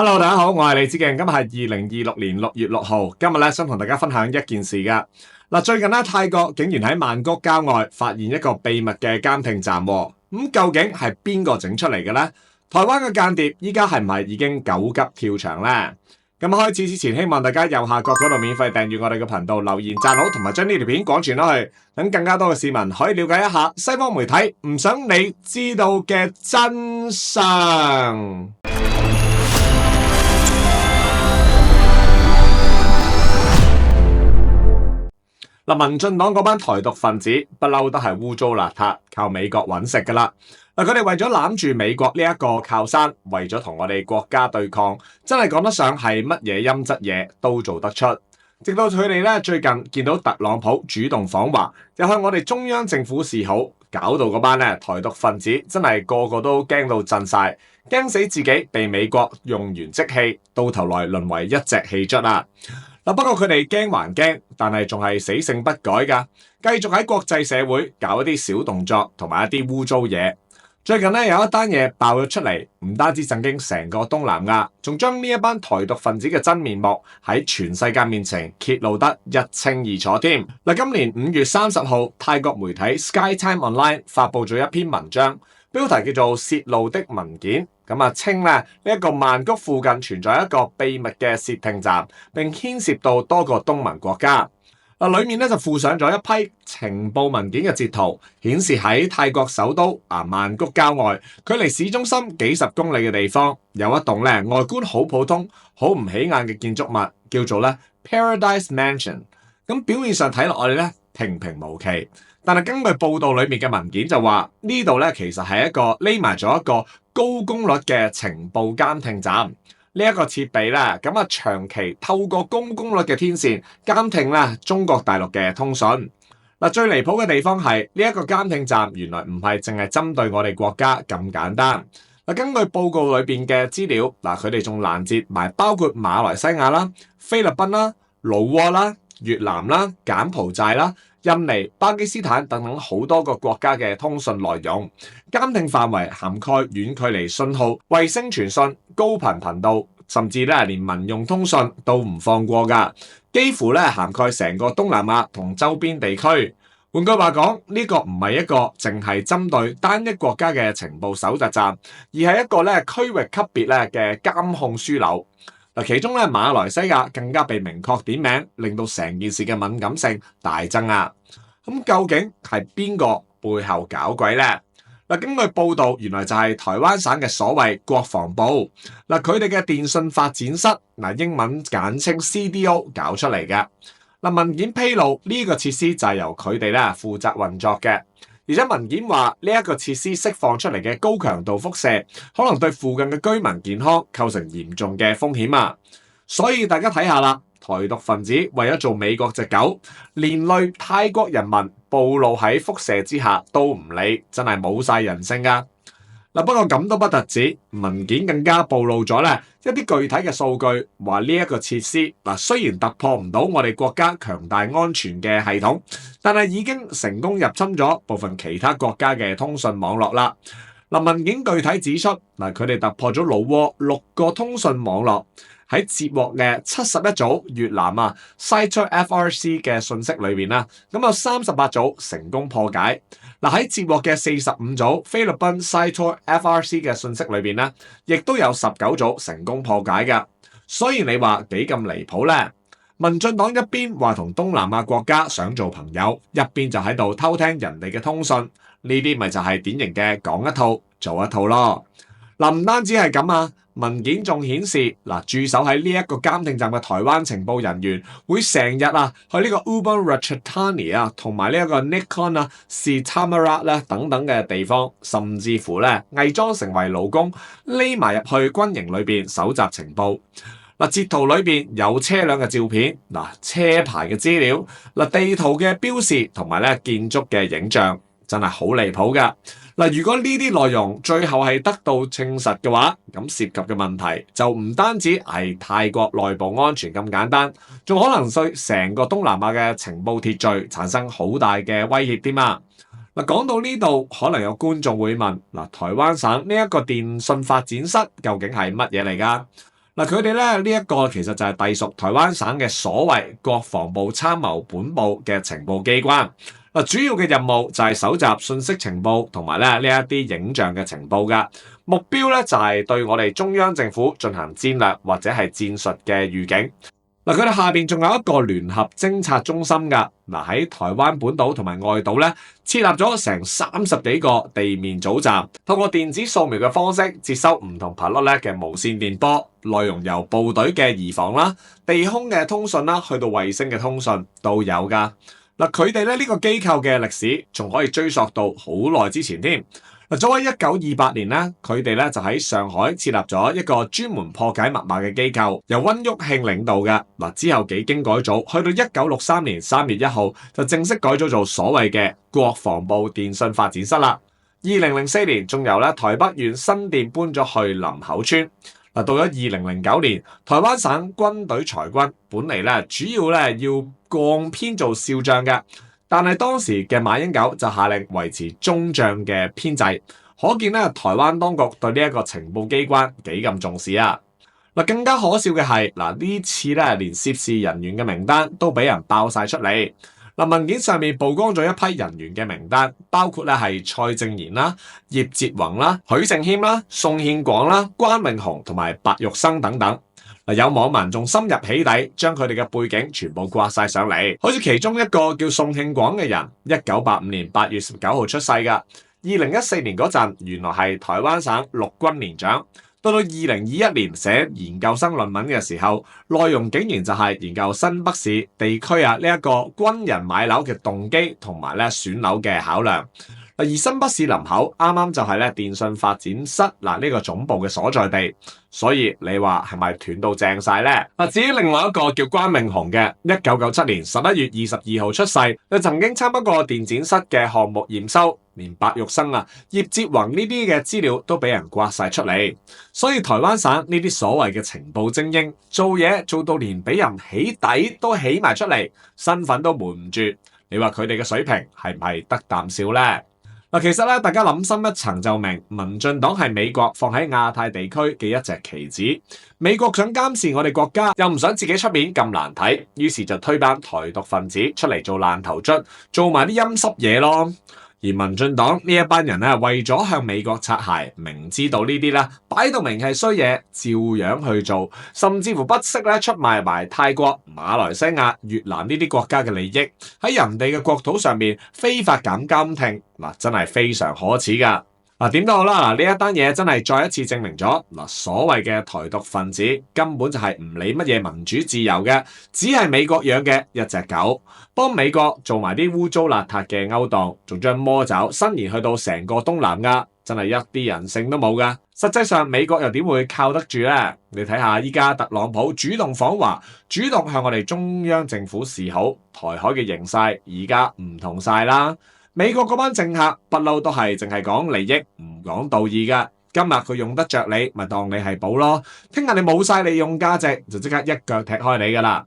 Hello，大家好，我係李子敬，今日係2026年6月6號。今日咧想同大家分享一件事噶。最近咧泰國竟然喺曼谷郊外發現一個秘密嘅監聽站喎，究竟係邊個整出嚟嘅呢？台灣嘅間諜依家係唔係已經狗急跳牆呢？咁開始之前，希望大家右下角嗰度免費訂閱我哋嘅頻道，留言讚好，同埋將呢條片廣傳開去，等更加多嘅市民可以了解一下西方媒體唔想你知道嘅真相。民進黨嗰班台獨分子不嬲都係污糟邋遢，靠美國揾食噶啦。佢哋為咗攬住美國呢一個靠山，為咗同我哋國家對抗，真係講得上係乜嘢陰質嘢都做得出。直到佢哋咧最近見到特朗普主動訪華，又向我哋中央政府示好，搞到嗰班台獨分子真係個個都驚到震晒，驚死自己被美國用完即棄，到頭來淪為一隻棄卒啊！不過佢哋驚還驚，但係仲係死性不改㗎，繼續喺國際社會搞一啲小動作同埋一啲污糟嘢。最近有一單嘢爆咗出嚟，唔單止震驚成個東南亞，仲將呢一班台獨分子嘅真面目喺全世界面前揭露得一清二楚添。今年5月30號，泰國媒體 SkyTime Online 發佈咗一篇文章，標題叫做《洩露的文件》。稱呢一個曼谷附近存在一個秘密嘅竊聽站，並牽涉到多個東盟國家。裡面就附上咗一批情報文件嘅截圖，顯示喺泰國首都曼谷郊外，距離市中心幾十公里嘅地方，有一棟外觀好普通、好唔起眼嘅建築物，叫做Paradise Mansion。表面上睇落我哋平平無奇。但係根據報道裏面嘅文件就話，呢度其實係一個匿埋咗一個高功率嘅情報監聽站。呢一個設備長期透過高功率嘅天線監聽中國大陸嘅通訊。最離譜嘅地方係呢一個監聽站原來唔係淨係針對我哋國家咁簡單。根據報告裏邊嘅資料，佢哋仲攔截埋包括馬來西亞啦、菲律賓啦、老撾啦、越南啦、柬埔寨啦、印尼、巴基斯坦等等好多個國家嘅通訊內容，監聽範圍涵蓋遠距離信號、衛星傳訊、高頻頻道，甚至連民用通訊都唔放過㗎，幾乎涵蓋成個東南亞同周邊地區。換句話講，呢個唔係一個淨係針對單一國家嘅情報搜集站，而係一個區域級別嘅監控樞紐。其中馬來西亞更加被明確點名，令到成件事嘅敏感性大增啊！究竟係邊個背後搞鬼呢？根據報道，原來就係台灣省嘅所謂國防部，佢哋嘅電信發展室，英文簡稱 CDO 搞出嚟嘅。文件披露呢個設施就係由佢哋負責運作嘅。而且文件話呢一個設施釋放出嚟嘅高強度輻射，可能對附近嘅居民健康構成嚴重嘅風險啊！所以大家睇下啦，台獨分子為咗做美國隻狗，連累泰國人民暴露喺輻射之下都唔理，真係冇晒人性噶。不過咁都不特止，文件更加暴露咗一啲具體嘅數據，話呢一個設施雖然突破唔到我哋國家強大安全嘅系統，但係已經成功入侵咗部分其他國家嘅通訊網絡啦。文件具體指出，佢哋突破咗老撾6個通訊網絡，喺接獲嘅71組越南Site FRC 嘅信息裏面有38組成功破解。喺接獲嘅45組菲律賓 Site FRC 嘅信息裏面亦都有19組成功破解㗎。所以你話幾咁離譜呢？民進黨一邊話同東南亞國家想做朋友，一邊就喺度偷聽人哋嘅通訊，呢啲咪就係典型嘅講一套做一套咯。唔單止係咁文件仲顯示駐守喺呢一個監聽站嘅台灣情報人員會成日去呢個 Ubon Ratchathani 同埋呢一個 Nakhon Si Thammarat 等等嘅地方，甚至乎偽裝成為勞工，匿埋入去軍營裏邊搜集情報。截圖裏邊有車輛嘅照片，車牌嘅資料，地圖嘅標示同埋建築嘅影像，真係好離譜㗎。如果呢啲內容最後係得到證實嘅話，咁涉及嘅問題就唔單止係泰國內部安全咁簡單，仲可能對成個東南亞嘅情報秩序產生好大嘅威脅添啊！講到呢度，可能有觀眾會問，台灣省呢一個電信發展室究竟係乜嘢嚟㗎？嗱，佢哋咧呢一個其實就係隸屬台灣省嘅所謂國防部參謀本部嘅情報機關。嗱，主要嘅任務就係搜集信息情報同埋呢一啲影像嘅情報㗎。目標咧就係對我哋中央政府進行戰略或者係戰術嘅預警。嗱，佢哋下邊仲有一個聯合偵察中心㗎。嗱，喺台灣本島同埋外島咧設立咗成30幾個地面組站，透過電子掃描嘅方式接收唔同頻率咧嘅無線電波，內容由部隊嘅移防啦、地空嘅通訊啦，去到衛星嘅通訊都有㗎。嗱，佢哋咧呢個機構嘅歷史仲可以追溯到好耐之前添。嗱，早喺1928年咧，佢哋咧就喺上海設立咗一個專門破解密碼嘅機構，由溫旭慶領導嘅。嗱，之後幾經改組，去到1963年3月1號就正式改組做所謂嘅國防部電信發展室啦。2004年仲由咧台北縣新店搬咗去林口村。嗱，到咗2009年，台灣省軍隊裁軍本嚟咧主要咧要降編做少將嘅。但係當時嘅馬英九就下令維持中將嘅編制，可見咧台灣當局對呢一個情報機關幾咁重視啊！嗱，更加可笑嘅係呢次咧連涉事人員嘅名單都俾人爆晒出嚟。嗱，文件上面曝光咗一批人員嘅名單，包括咧係蔡正賢啦、葉捷宏啦、許勝謙啦、宋憲廣啦、關永雄同埋白玉生等等。有網民仲深入起底，將佢哋嘅背景全部掛晒上嚟，好似其中一個叫宋慶廣嘅人，1985年8月19號出世㗎。2014年嗰陣，原來係台灣省陸軍連長。到2021年寫研究生論文嘅時候，內容竟然就係研究新北市地區呢一個軍人買樓嘅動機同埋選樓嘅考量。而新北市林口啱啱就係電信發展室呢個總部嘅所在地，所以你話係咪斷到正晒呢？至於另外一個叫關永雄嘅，1997年11月22號出世，佢曾經參加過電展室嘅項目驗收，連白玉生葉捷宏呢啲嘅資料都俾人刮晒出嚟，所以台灣省呢啲所謂嘅情報精英做嘢做到連俾人起底都起埋出嚟，身份都瞞唔住，你話佢哋嘅水平係唔係得啖笑呢？其實大家諗深一層就明，民進黨係美國放喺亞太地區嘅一隻棋子。美國想監視我哋國家，又唔想自己出面咁難睇，於是就推班台獨分子出嚟做爛頭卒，做埋啲陰濕嘢咯。而民進黨呢一班人為咗向美國擦鞋，明知道呢啲擺到明係衰嘢，照樣去做，甚至乎不惜出賣埋泰國、馬來西亞、越南呢啲國家嘅利益，喺人哋嘅國土上面非法減監聽，真係非常可恥㗎。點都好啦，呢一單嘢真係再一次證明咗所謂嘅台獨分子根本就係唔理乜嘢民主自由嘅，只係美國養嘅一隻狗，幫美國做埋啲污糟邋遢嘅勾當，仲將魔爪伸延去到成個東南亞，真係一啲人性都冇㗎。實際上美國又點會靠得住呢？你睇下依家特朗普主動訪華，主動向我哋中央政府示好，台海嘅形勢而家唔同晒啦。美國嗰班政客不嬲都係淨係講利益，唔講道義㗎。今日佢用得着你，咪當你係寶咯。聽日你冇晒利用價值，就即刻一腳踢開你㗎啦。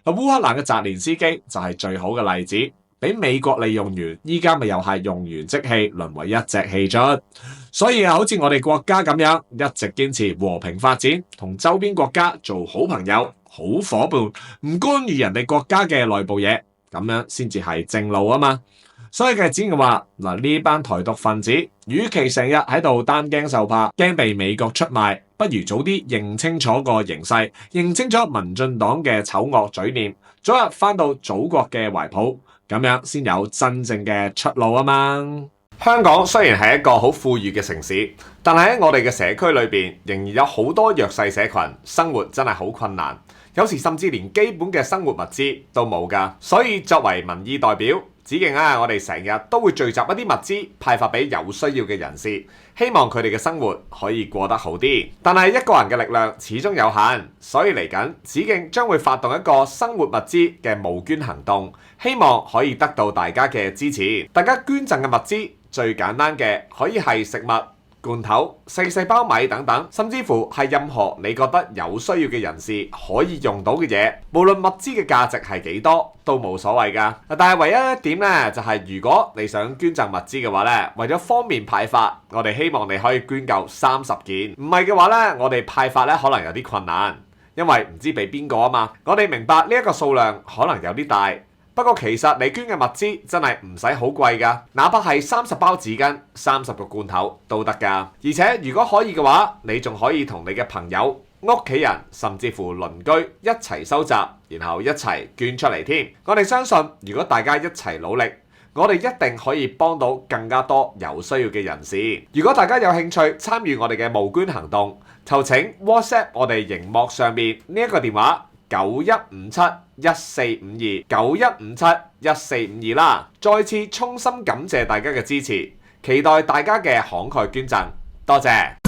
烏克蘭嘅澤連斯基就係最好嘅例子，俾美國利用完，依家咪又係用完即棄，淪為一隻棄卒。所以好似我哋國家咁樣，一直堅持和平發展，同周邊國家做好朋友、好伙伴，唔干預人哋國家嘅內部嘢，咁樣先至係正路啊嘛。所以嘅只係話呢班台獨分子，與其成日喺度擔驚受怕，驚被美國出賣，不如早啲認清楚個形勢，認清楚民進黨嘅醜惡嘴臉，早日返到祖國嘅懷抱，咁樣先有真正嘅出路啊嘛！香港雖然係一個好富裕嘅城市，但係喺我哋嘅社區裏邊，仍然有好多弱勢社群，生活真係好困難，有時甚至連基本嘅生活物資都冇㗎。所以作為民意代表，子敬我哋成日都會聚集一啲物資派發俾有需要嘅人士，希望佢哋嘅生活可以過得好啲。但係一個人嘅力量始終有限，所以嚟緊子敬將會發動一個生活物資嘅募捐行動，希望可以得到大家嘅支持。大家捐贈嘅物資最簡單嘅可以係食物、罐頭、細包米等等，甚至乎係任何你覺得有需要嘅人士可以用到嘅嘢，無論物資嘅價值係幾多都冇所謂噶。但係唯一一點呢，就係如果你想捐贈物資嘅話呢，為咗方便派發，我哋希望你可以捐夠30件，唔係嘅話呢，我哋派發呢可能有啲困難，因為唔知俾邊個啊嘛。我哋明白呢一個數量可能有啲大。不過其實你捐嘅物資真係唔使好貴噶，哪怕係30包紙巾、30個罐頭都得噶。而且如果可以嘅話，你仲可以同你嘅朋友、屋企人甚至乎鄰居一齊收集，然後一齊捐出嚟添。我哋相信，如果大家一齊努力，我哋一定可以幫到更加多有需要嘅人士。如果大家有興趣參與我哋嘅募捐行動，就請 WhatsApp 我哋熒幕上面呢一個電話9157145291571452啦。再次衷心感謝大家嘅支持，期待大家嘅慷慨捐贈，多謝。